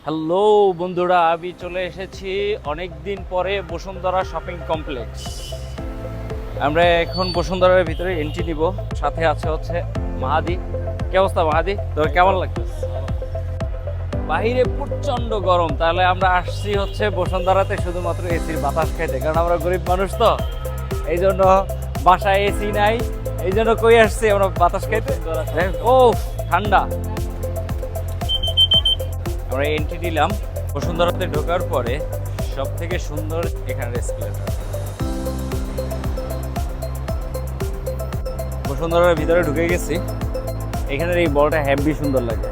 Hello বন্ধুরা, আমি চলে এসেছি অনেক দিন পরে বসুন্ধরা শপিং কমপ্লেক্স। আমরা এখন বসুন্ধরার ভিতরে এন্ট্রি নিব। সাথে হচ্ছে মাহাদি। কি অবস্থা মাহাদি, তোর কেমন লাগতেছে? বাহিরে প্রচন্ড গরম, তাহলে আমরা আসছি হচ্ছে বসুন্ধরাতে শুধুমাত্র এসির বাতাস খাইতে, কারণ আমরা গরিব মানুষ তো, এই জন্য বাসায় এসি নাই, এই জন্য কই আসছি আমরা বাতাস খাইতে। ও ঠান্ডা। আমরা এন্ট্রি নিলাম। বসুন্ধরাতে ঢোকার পরে সব থেকে সুন্দর এখানে এসকেলেটর। বসুন্ধরার ভিতরে ঢুকে গেছি। এখানের এই বলটা হেভি সুন্দর লাগে।